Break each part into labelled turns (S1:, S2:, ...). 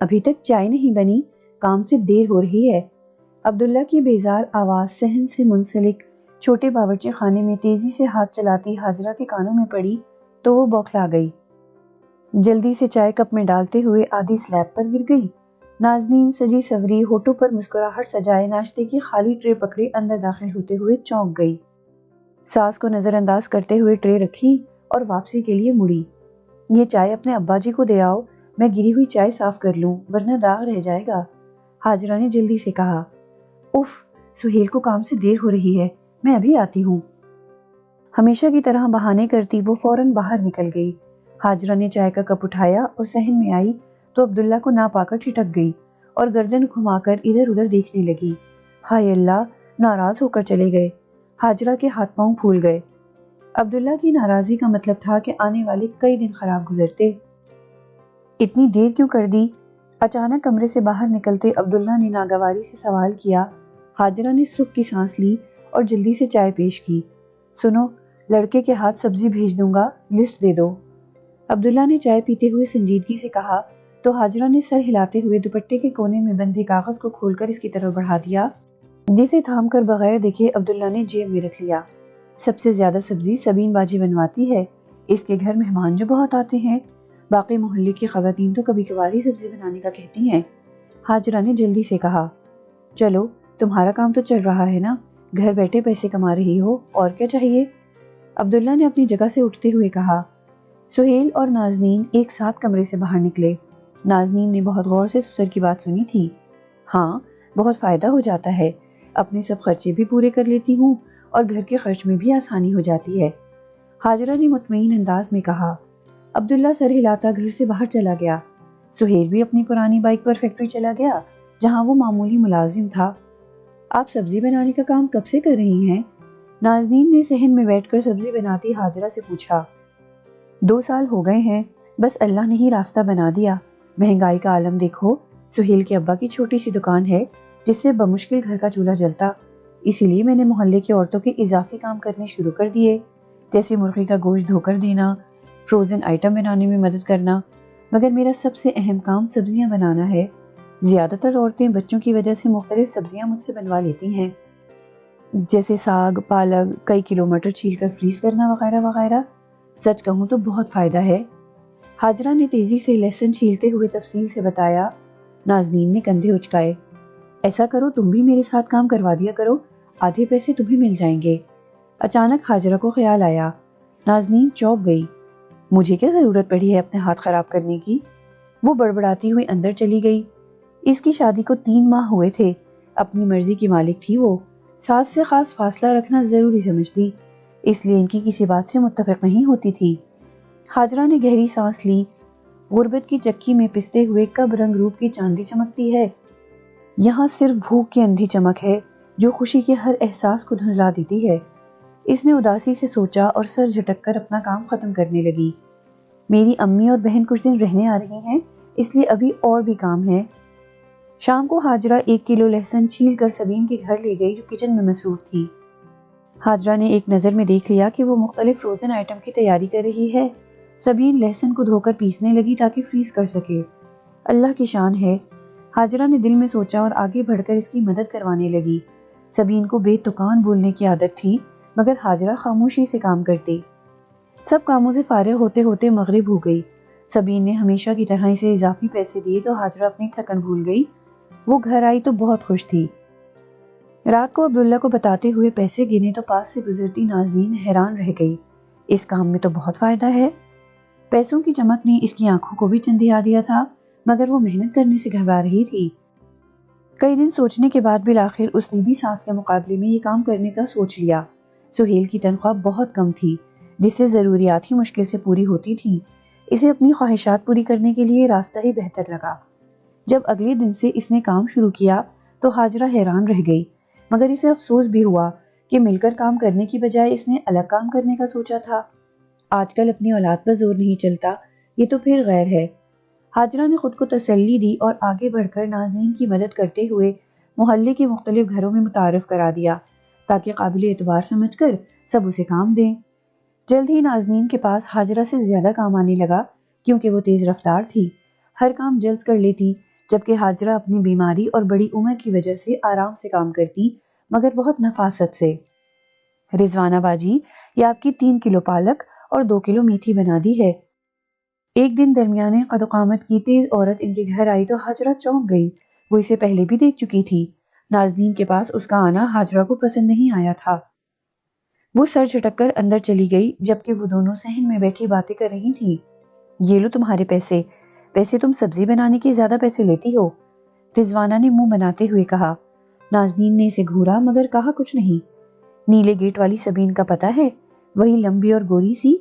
S1: ابھی تک چائے نہیں بنی، کام سے دیر ہو رہی ہے۔ عبداللہ کی بیزار آواز صحن سے منسلک چھوٹے باورچی خانے میں تیزی سے ہاتھ چلاتی حاجرہ کے کانوں میں پڑی تو وہ بوکھلا گئی۔ جلدی سے چائے کپ میں ڈالتے ہوئے آدھی سلیب پر گر گئی۔ نازنین سجی سوری ہونٹوں پر مسکراہٹ سجائے ناشتے کی خالی ٹرے پکڑے اندر داخل ہوتے ہوئے چونک گئی۔ ساس کو نظر انداز کرتے ہوئے ٹرے رکھی اور واپسی کے لیے مڑی۔ یہ چائے اپنے ابا جی کو دے آؤ، میں گری ہوئی چائے صاف کر لوں ورنہ داغ رہ جائے گا، حاجرہ نے جلدی سے کہا۔ اف، سہیل کو کام سے دیر ہو رہی ہے، میں ابھی آتی ہوں۔ ہمیشہ کی طرح بہانے کرتی وہ فوراً باہر نکل گئی۔ حاجرہ نے چائے کا کپ اٹھایا اور صحن میں آئی تو عبداللہ کو نہ پا کر ٹھٹک گئی اور گردن گھما کر ادھر ادھر دیکھنے لگی۔ ہائے اللہ، ناراض ہو کر چلے گئے۔ حاجرہ کے ہاتھ پاؤں پھول گئے۔ عبداللہ کی ناراضی کا مطلب تھا کہ آنے والے کئی دن خراب گزرتے۔ اتنی دیر کیوں کر دی؟ اچانک کمرے سے باہر نکلتے عبداللہ نے ناگواری سے سوال کیا۔ حاجرہ نے سکھ کی سانس لی اور جلدی سے چائے پیش کی۔ سنو، لڑکے کے ہاتھ سبزی بھیج دوں گا، لسٹ دے دو۔ عبداللہ نے چائے پیتے ہوئے سنجیدگی سے کہا تو حاجرہ نے سر ہلاتے ہوئے دوپٹے کے کونے میں بندھے کاغذ کو کھول کر اس کی طرف بڑھا دیا، جسے تھام کر بغیر دیکھے عبداللہ نے جیب میں رکھ لیا۔ سب سے زیادہ سبزی سبین باجی بنواتی ہے، اس کے گھر مہمان جو بہت آتے ہیں، باقی محلے کی خواتین تو کبھی کبھار ہی سبزی بنانے کا کہتی ہیں، حاجرہ نے جلدی سے کہا۔ چلو، تمہارا کام تو چل رہا ہے نا، گھر بیٹھے پیسے کما رہی ہو، اور کیا چاہیے؟ عبداللہ نے اپنی جگہ سے اٹھتے ہوئے کہا۔ سہیل اور نازنین ایک ساتھ کمرے سے باہر نکلے۔ نازنین نے بہت غور سے سسر کی بات سنی تھی۔ ہاں، بہت فائدہ ہو جاتا ہے، اپنے سب خرچے بھی پورے کر لیتی ہوں اور گھر کے خرچ میں بھی آسانی ہو جاتی ہے، حاجرہ نے مطمئن انداز میں کہا۔ عبداللہ سر ہلاتا گھر سے باہر چلا گیا۔ سہیل بھی اپنی پرانی بائک پر فیکٹری چلا گیا جہاں وہ معمولی ملازم تھا۔ آپ سبزی بنانے کا کام کب سے کر رہی ہیں؟ نازنین نے صحن میں بیٹھ کر سبزی بناتی حاجرہ سے پوچھا۔ 2 سال ہو گئے ہیں، بس اللہ نے ہی راستہ بنا دیا۔ مہنگائی کا عالم دیکھو، سہیل کے ابا کی چھوٹی سی دکان ہے جس سے بمشکل گھر کا چولہا جلتا، اسی لیے میں نے محلے کی عورتوں کے اضافی کام کرنے شروع کر دیے، جیسے مرغی کا گوشت دھو کر دینا، فروزن آئٹم بنانے میں مدد کرنا، مگر میرا سب سے اہم کام سبزیاں بنانا ہے۔ زیادہ تر عورتیں بچوں کی وجہ سے مختلف سبزیاں مجھ سے بنوا لیتی ہیں، جیسے ساگ، پالک، کئی کلو مٹر چھیل کر فریز کرنا وغیرہ وغیرہ۔ سچ کہوں تو بہت فائدہ ہے، حاجرہ نے تیزی سے لہسن چھیلتے ہوئے تفصیل سے بتایا۔ نازنین نے کندھے اچکائے۔ ایسا کرو، تم بھی میرے ساتھ کام کروا دیا کرو، آدھے پیسے تمہیں مل جائیں گے۔ اچانک حاجرہ کو خیال آیا۔ نازنین چونک گئی۔ مجھے کیا ضرورت پڑی ہے اپنے ہاتھ خراب کرنے کی؟ وہ بڑبڑاتی ہوئی اندر چلی گئی۔ اس کی شادی کو 3 ماہ ہوئے تھے، اپنی مرضی کی مالک تھی وہ، ساس سے خاص فاصلہ رکھنا ضروری سمجھتی، اس لیے ان کی کسی بات سے متفق نہیں ہوتی تھی۔ حاجرہ نے گہری سانس لی۔ غربت کی چکی میں پستے ہوئے کب رنگ روپ کی چاندی چمکتی ہے، یہاں صرف بھوک کی اندھی چمک ہے جو خوشی کے ہر احساس کو دھندلا دیتی ہے۔ اس نے اداسی سے سوچا اور سر جھٹک کر اپنا کام ختم کرنے لگی۔ میری امی اور بہن کچھ دن رہنے آ رہی ہیں، اس لیے ابھی اور بھی کام ہے۔ شام کو حاجرہ 1 کلو لہسن چھیل کر سبین کے گھر لے گئی جو کچن میں مصروف تھی۔ حاجرہ نے ایک نظر میں دیکھ لیا کہ وہ مختلف فروزن آئٹم کی تیاری کر رہی ہے۔ سبین لہسن کو دھو کر پیسنے لگی تاکہ فریز کر سکے۔ اللہ کی شان ہے، حاجرہ نے دل میں سوچا اور آگے بڑھ کر اس کی مدد کروانے لگی۔ سبین کو بے تکان بولنے کی عادت تھی، مگر حاجرہ خاموشی سے کام کرتی۔ سب کاموں سے فارغ ہوتے ہوتے مغرب ہو گئی۔ سبین نے ہمیشہ کی طرح اسے اضافی پیسے دیے تو حاجرہ اپنی تھکن بھول گئی۔ وہ گھر آئی تو بہت خوش تھی۔ رات کو عبداللہ کو بتاتے ہوئے پیسے گنے تو پاس سے گزرتی نازنین حیران رہ گئی۔ اس کام میں تو بہت فائدہ ہے۔ پیسوں کی چمک نے اس کی آنکھوں کو بھی چندھیا دیا تھا، مگر وہ محنت کرنے سے گھبرا رہی تھی۔ کئی دن سوچنے کے بعد بالآخر اس نے بھی ساس کے مقابلے میں یہ کام کرنے کا سوچ لیا۔ سہیل کی تنخواہ بہت کم تھی، جس سے ضروریات ہی مشکل سے پوری ہوتی تھیں۔ اسے اپنی خواہشات پوری کرنے کے لیے راستہ ہی بہتر لگا۔ جب اگلے دن سے اس نے کام شروع کیا تو حاجرہ حیران رہ گئی، مگر اسے افسوس بھی ہوا کہ مل کر کام کرنے کی بجائے اس نے الگ کام کرنے کا سوچا تھا۔ آج کل اپنی اولاد پر زور نہیں چلتا، یہ تو پھر غیر ہے۔ حاجرہ نے خود کو تسلی دی اور آگے بڑھ کر نازنین کی مدد کرتے ہوئے محلے کے مختلف گھروں میں متعارف کرا دیا تاکہ قابل اعتبار سمجھ کر سب اسے کام دیں۔ جلد ہی نازنین کے پاس حاجرہ سے زیادہ کام آنے لگا کیونکہ وہ تیز رفتار تھی، ہر کام جلد کر لیتی، جبکہ حاجرہ اپنی بیماری اور بڑی عمر کی وجہ سے آرام سے کام کرتی مگر بہت نفاست سے۔ رضوانہ باجی، یہ آپ کی 3 کلو پالک اور 2 کلو میتھی بنا دی ہے۔ ایک دن درمیانے قد و قامت کی تیز عورت ان کے گھر آئی تو حاجرہ چونک گئی۔ وہ اسے پہلے بھی دیکھ چکی تھی۔ نازنین کے پاس اس کا آنا حاجرہ کو پسند نہیں آیا تھا۔ وہ سر جھٹک کر اندر چلی گئی جبکہ وہ دونوں صحن میں بیٹھی باتیں کر رہی تھیں۔ یہ لو تمہارے پیسے، ویسے تم سبزی بنانے کے زیادہ پیسے لیتی ہو، رضوانہ نے منہ بناتے ہوئے کہا۔ نازنین نے اسے گھورا مگر کہا کچھ نہیں۔ نیلے گیٹ والی سبین کا پتہ ہے، وہی لمبی اور گوری سی؟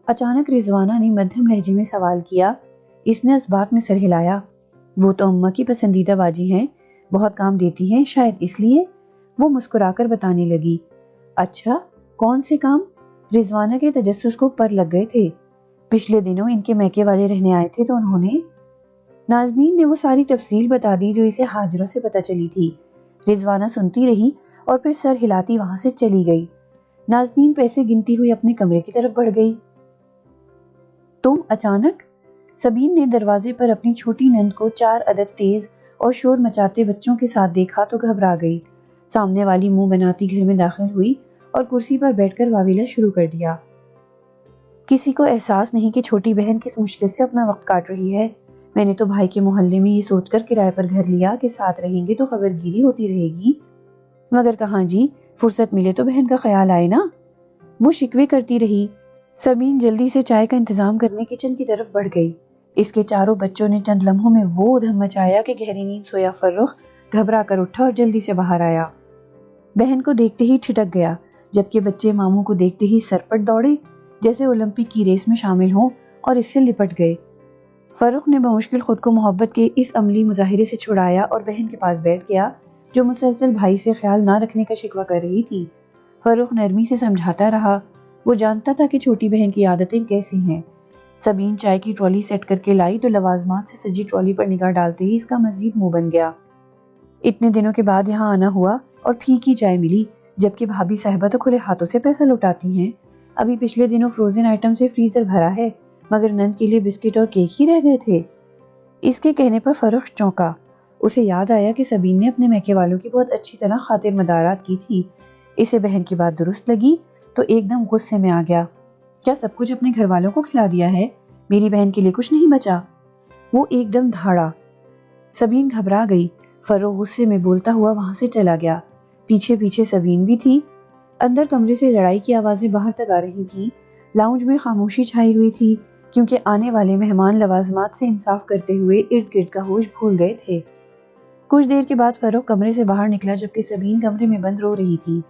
S1: اچانک رضوانہ نے مدھم لہجے میں سوال کیا۔ اس نے اس بات میں سر ہلایا۔ وہ تو اماں کی پسندیدہ باجی ہیں، بہت کام دیتی ہیں، شاید اس لیے۔ وہ مسکرا کر بتانے لگی۔ اچھا، کون سے کام؟ رضوانہ کے تجسس کو پر لگ گئے تھے۔ پچھلے دنوں ان کے میکے والے رہنے آئے تھے تو انہوں نے… نازنین نے وہ ساری تفصیل بتا دی جو اسے حاجرہ سے پتہ چلی تھی۔ رضوانہ سنتی رہی اور پھر سر ہلاتی وہاں سے چلی گئی۔ نازنین پیسے گنتی ہوئی اپنے کمرے کی طرف بڑھ گئی۔ تم اچانک؟ سبین نے دروازے پر اپنی چھوٹی نند کو 4 عدد تیز اور شور مچاتے بچوں کے ساتھ دیکھا تو گھبرا گئی۔ سامنے والی منہ بناتی گھر میں داخل ہوئی اور کرسی پر بیٹھ کر واویلا شروع کر دیا۔ کسی کو احساس نہیں کہ چھوٹی بہن کس مشکل سے اپنا وقت کاٹ رہی ہے۔ میں نے تو بھائی کے محلے میں یہ سوچ کر کرائے پر گھر لیا کہ ساتھ رہیں گے تو خبرگیری ہوتی رہے گی، مگر کہاں جی، فرصت ملے تو بہن کا خیال آئے نا۔ وہ شکوے کرتی رہی۔ سبین جلدی سے چائے کا انتظام کرنے کچن کی طرف بڑھ گئی۔ اس کے چاروں بچوں نے چند لمحوں میں وہ ادھم مچایا کہ گہری نیند سویا فرخ گھبرا کر اٹھا اور جلدی سے باہر آیا۔ بہن کو دیکھتے ہی ٹھٹک گیا، جبکہ بچے ماموں کو دیکھتے ہی سرپٹ دوڑے جیسے اولمپک کی ریس میں شامل ہوں اور اس سے لپٹ گئے۔ فرخ نے بمشکل خود کو محبت کے اس عملی مظاہرے سے چھڑایا اور بہن کے پاس بیٹھ گیا جو مسلسل بھائی سے خیال نہ رکھنے کا شکوہ کر رہی تھی۔ فرخ نرمی سے سمجھاتا رہا۔ وہ جانتا تھا کہ چھوٹی بہن کی عادتیں کیسی ہیں۔ سبین چائے کی ٹرالی سیٹ کر کے لائی تو لوازمات سے سجی ٹرالی پر نگاہ ڈالتے ہی اس کا مزید منہ بن گیا۔ اتنے دنوں کے بعد یہاں آنا ہوا اور پھیکی چائے ملی، جبکہ بھابھی صاحبہ تو کھلے ہاتھوں سے پیسہ لوٹاتی ہیں۔ ابھی پچھلے دنوں فروزن آئٹم سے فریزر بھرا ہے، مگر نند کے لیے بسکٹ اور کیک ہی رہ گئے تھے۔ اس کے کہنے پر فرخ چونکا۔ اسے یاد آیا کہ سبین نے اپنے میکے والوں کی بہت اچھی طرح خاطر مدارات کی تھی۔ اسے بہن کی بات درست لگی تو ایک دم غصے میں آ گیا۔ کیا سب کچھ اپنے گھر والوں کو کھلا دیا ہے؟ میری بہن کے لیے کچھ نہیں بچا؟ وہ ایک دم دھاڑا۔ سبین گھبرا گئی۔ فرخ غصے میں بولتا ہوا وہاں سے چلا گیا۔ پیچھے پیچھے سبین بھی تھی۔ اندر کمرے سے لڑائی کی آوازیں باہر تک آ رہی تھیں۔ لاؤنج میں خاموشی چھائی ہوئی تھی کیونکہ آنے والے مہمان لوازمات سے انصاف کرتے ہوئے ارد گرد کا ہوش بھول گئے تھے۔ کچھ دیر کے بعد فرخ کمرے سے باہر نکلا جبکہ سبین کمرے میں بند رو رہی تھی۔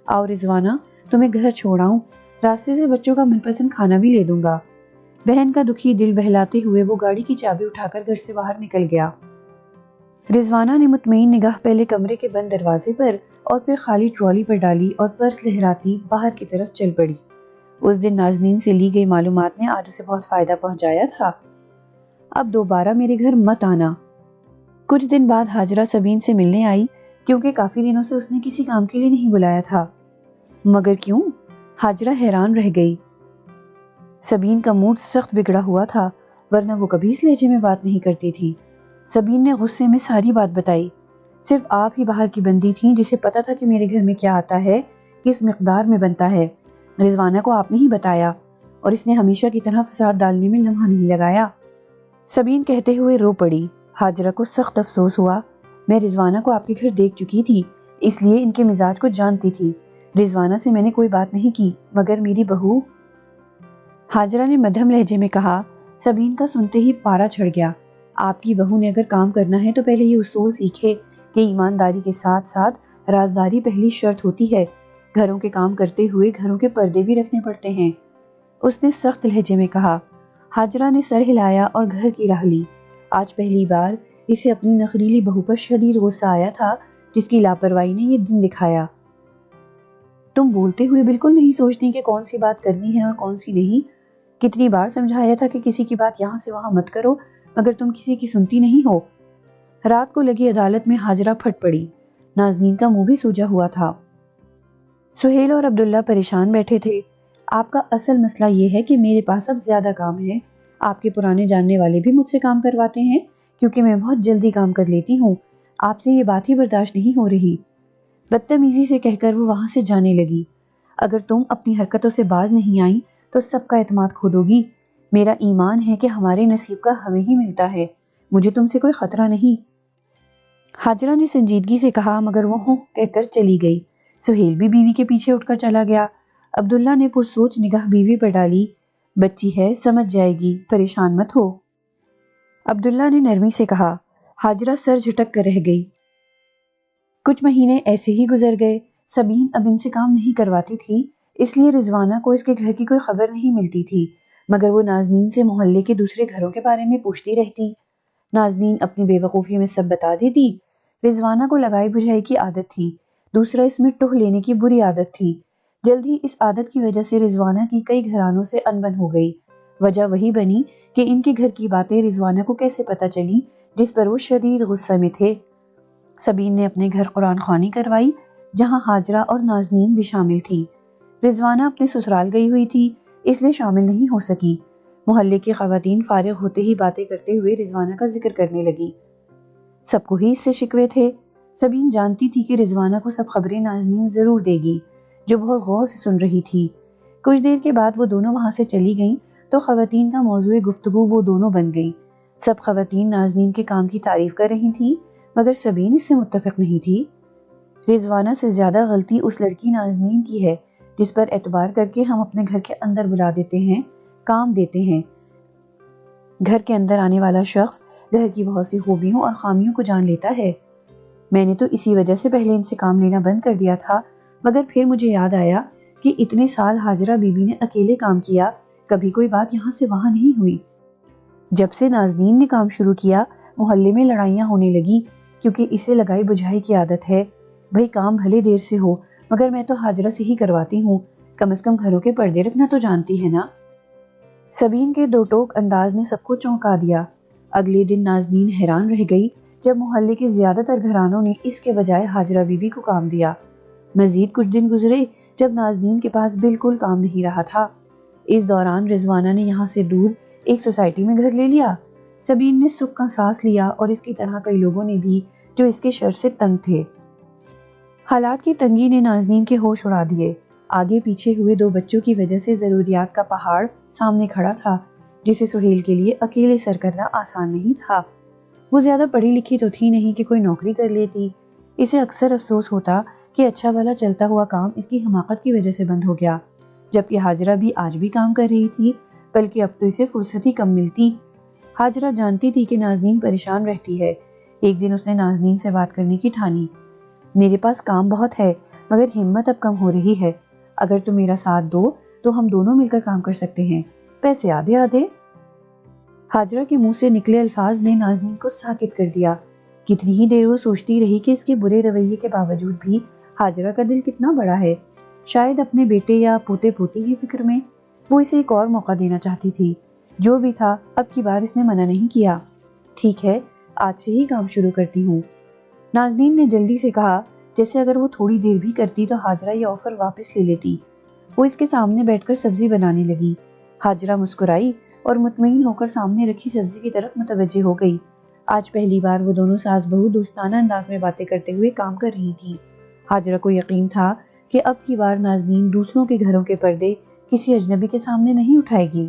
S1: آؤ رضوانہ، تمہیں گھر چھوڑاؤں، راستے سے بچوں کا من پسند کھانا بھی لے دوں گا۔ بہن کا دکھی دل بہلاتے ہوئے وہ گاڑی کی چابی اٹھا کر گھر سے باہر نکل گیا۔ رضوانہ نے مطمئن نگاہ پہلے کمرے کے بند دروازے پر اور پھر خالی ٹرالی پر ڈالی اور پرس لہراتی باہر کی طرف چل پڑی۔ اس دن نازنین سے لی گئی معلومات نے آج اسے بہت فائدہ پہنچایا تھا۔ اب دوبارہ میرے گھر مت آنا۔ کچھ دن بعد حاجرہ سبین سے ملنے آئی کیونکہ کافی دنوں سے اس نے کسی کام کے لیے نہیں بلایا تھا۔ مگر کیوں؟ حاجرہ حیران رہ گئی۔ سبین کا موڈ سخت بگڑا ہوا تھا، ورنہ وہ کبھی اس لہجے میں بات نہیں کرتی تھی۔ سبین نے غصے میں ساری بات بتائی۔ صرف آپ ہی باہر کی بندی تھیں جسے پتا تھا کہ میرے گھر میں کیا آتا ہے، کس مقدار میں بنتا ہے۔ رضوانہ کو آپ نے ہی بتایا اور اس نے ہمیشہ کی طرح فساد ڈالنے میں لمحہ نہیں لگایا۔ سبین کہتے ہوئے رو پڑی۔ حاجرہ کو سخت افسوس ہوا۔ میں رضوانہ کو آپ کے گھر دیکھ چکی تھی، اس لیے ان کے مزاج کو جانتی تھی۔ رضوانہ سے میں نے کوئی بات نہیں کی، مگر میری بہو… حاجرہ نے مدھم لہجے میں کہا۔ سبین کا سنتے ہی پارا چڑھ گیا۔ آپ کی بہو نے اگر کام کرنا ہے تو پہلے یہ اصول سیکھے کہ ایمانداری کے ساتھ ساتھ رازداری پہلی شرط ہوتی ہے۔ گھروں کے کام کرتے ہوئے گھروں کے پردے بھی رکھنے پڑتے ہیں، اس نے سخت لہجے میں کہا۔ حاجرہ نے سر ہلایا اور گھر کی راہ لی۔ آج پہلی بار اسے اپنی نخریلی بہو پر شدید غصہ آیا تھا جس کی لاپرواہی نے یہ دن دکھایا۔ تم بولتے ہوئے بالکل نہیں سوچتی کہ کون سی بات کرنی ہے اور کون سی نہیں۔ کتنی بار سمجھایا تھا کہ کسی کی بات یہاں سے وہاں مت کرو، مگر تم کسی کی سنتی نہیں ہو۔ رات کو لگی عدالت میں حاجرہ پھٹ پڑی۔ نازنین کا منہ بھی سوجا ہوا تھا۔ سہیل اور عبداللہ پریشان بیٹھے تھے۔ آپ کا اصل مسئلہ یہ ہے کہ میرے پاس اب زیادہ کام ہے۔ آپ کے پرانے جاننے والے بھی مجھ سے کام کرواتے ہیں کیونکہ میں بہت جلدی کام کر لیتی ہوں، آپ سے یہ بات ہی برداشت نہیں ہو رہی۔ بدتمیزی سے کہہ کر وہ وہاں سے جانے لگی۔ اگر تم اپنی حرکتوں سے باز نہیں آئیں تو سب کا اعتماد کھو دو گی۔ میرا ایمان ہے کہ ہمارے نصیب کا ہمیں ہی ملتا ہے، مجھے تم سے کوئی خطرہ نہیں۔ ہاجرہ نے سنجیدگی سے کہا، مگر وہ ہوں کہہ کر چلی گئی۔ سہیل بھی بیوی کے پیچھے اٹھ کر چلا گیا۔ عبداللہ نے پرسوچ نگاہ بیوی پر ڈالی۔ بچی ہے، سمجھ جائے گی، پریشان مت ہو۔ عبداللہ نے نرمی سے کہا۔ ہاجرہ سر جھٹک کر رہ گئی۔ کچھ مہینے ایسے ہی گزر گئے۔ سبین اب ان سے کام نہیں کرواتی تھی، اس لیے رضوانہ کو اس کے گھر کی کوئی خبر نہیں ملتی تھی، مگر وہ نازنین سے محلے کے دوسرے گھروں کے بارے میں پوچھتی رہتی۔ نازنین اپنی بے وقوفی میں سب بتا دیتی۔ رضوانہ کو لگائی بجھائی کی عادت تھی، دوسرا اس میں ٹوہ لینے کی بری عادت تھی۔ جلد ہی اس عادت کی وجہ سے رضوانہ کی کئی گھرانوں سے انبن ہو گئی۔ وجہ وہی بنی کہ ان کے گھر کی باتیں رضوانہ کو کیسے پتہ چلی، جس پر وہ شدید غصے میں تھے۔ سبین نے اپنے گھر قرآن خوانی کروائی، جہاں ہاجرہ اور نازنین بھی شامل تھی۔ رضوانہ اپنے سسرال گئی ہوئی تھی، اس لیے شامل نہیں ہو سکی۔ محلے کی خواتین فارغ ہوتے ہی باتیں کرتے ہوئے رضوانہ کا ذکر کرنے لگی۔ سب کو ہی اس سے شکوے تھے۔ سبین جانتی تھی کہ رضوانہ کو سب خبریں نازنین ضرور دے گی، جو بہت غور سے سن رہی تھی۔ کچھ دیر کے بعد وہ دونوں وہاں سے چلی گئیں تو خواتین کا موضوع گفتگو وہ دونوں بن گئیں۔ سب خواتین نازنین کے کام کی تعریف کر رہی تھیں، مگر سبین اس سے متفق نہیں تھی۔ رضوانہ سے زیادہ غلطی اس لڑکی نازنین کی ہے، جس پر اعتبار کر کے ہم اپنے گھر کے اندر بلا دیتے ہیں، کام دیتے ہیں۔ گھر کے اندر آنے والا شخص گھر کی بہت سی خوبیوں اور خامیوں کو جان لیتا ہے۔ میں نے تو اسی وجہ سے پہلے ان سے کام لینا بند کر دیا تھا، مگر پھر مجھے یاد آیا کہ اتنے سال ہاجرہ بی بی نے اکیلے کام کیا، کبھی کوئی بات یہاں سے وہاں نہیں ہوئی۔ جب سے نازنین نے کام شروع کیا، محلے میں لڑائیاں ہونے لگی، کیونکہ اسے لگائی بجھائی کی عادت ہے۔ بھئی کام بھلے دیر سے ہو، مگر میں تو ہاجرہ سے ہی کرواتی ہوں، کم از کم گھروں کے پردے رکھنا تو جانتی ہے نا۔ سبین کے دو ٹوک انداز نے سب کو چونکا دیا۔ اگلے دن نازنین حیران رہ گئی جب محلے کے زیادہ تر گھرانوں نے اس کے بجائے ہاجرہ بی بی کو کام دیا۔ مزید کچھ دن گزرے جب نازنین کے پاس بالکل کام نہیں رہا تھا۔ اس دوران رضوانہ نے یہاں سے دور ایک سوسائٹی میں گھر لے لیا۔ سبین نے سکھ کا سانس لیا، اور اس کی طرح کئی لوگوں نے بھی جو اس کے شر سے تنگ تھے۔ حالات کی تنگی نے نازنین کے ہوش اڑا دیے۔ آگے پیچھے ہوئے دو بچوں کی وجہ سے ضروریات کا پہاڑ سامنے کھڑا تھا، جسے سہیل کے لیے اکیلے سر کرنا آسان نہیں تھا۔ وہ زیادہ پڑھی لکھی تو تھی نہیں کہ کوئی نوکری کر لیتی۔ اسے اکثر افسوس ہوتا کہ اچھا بھلا چلتا ہوا کام اس کی حماقت کی وجہ سے بند ہو گیا، جبکہ ہاجرہ بھی آج بھی کام کر رہی تھی، بلکہ اب تو اسے فرصت ہی کم ملتی۔ ہاجرہ جانتی تھی کہ نازنین پریشان رہتی ہے۔ ایک دن اس نے نازنین سے بات کرنے کی ٹھانی۔ میرے پاس کام بہت ہے، مگر ہمت اب کم ہو رہی ہے۔ اگر تم میرا ساتھ دو تو ہم دونوں مل کر کام کر سکتے ہیں، پیسے آدھے آدھے۔ ہاجرہ کے منہ سے نکلے الفاظ نے نازنین کو ساکت کر دیا۔ کتنی ہی دیر وہ سوچتی رہی کہ اس کے برے رویے کے باوجود بھی ہاجرہ کا دل کتنا بڑا ہے۔ شاید اپنے بیٹے یا پوتے پوتی کی فکر میں وہ اسے ایک اور موقع دینا چاہتی تھی۔ جو بھی تھا، اب کی بار اس نے منع نہیں کیا۔ ٹھیک ہے، آج سے ہی کام شروع کرتی ہوں، نازنین نے جلدی سے کہا، جیسے اگر وہ تھوڑی دیر بھی کرتی تو ہاجرہ یہ آفر واپس لے لیتی۔ وہ اس کے سامنے بیٹھ کر سبزی بنانے لگی۔ ہاجرہ مسکرائی اور مطمئن ہو کر سامنے رکھی سبزی کی طرف متوجہ ہو گئی۔ آج پہلی بار وہ دونوں ساس بہو دوستانہ انداز میں باتیں کرتے ہوئے کام کر رہی تھیں۔ ہاجرہ کو یقین تھا کہ اب کی بار نازنین دوسروں کے گھروں کے پردے کسی اجنبی کے سامنے نہیں اٹھائے گی۔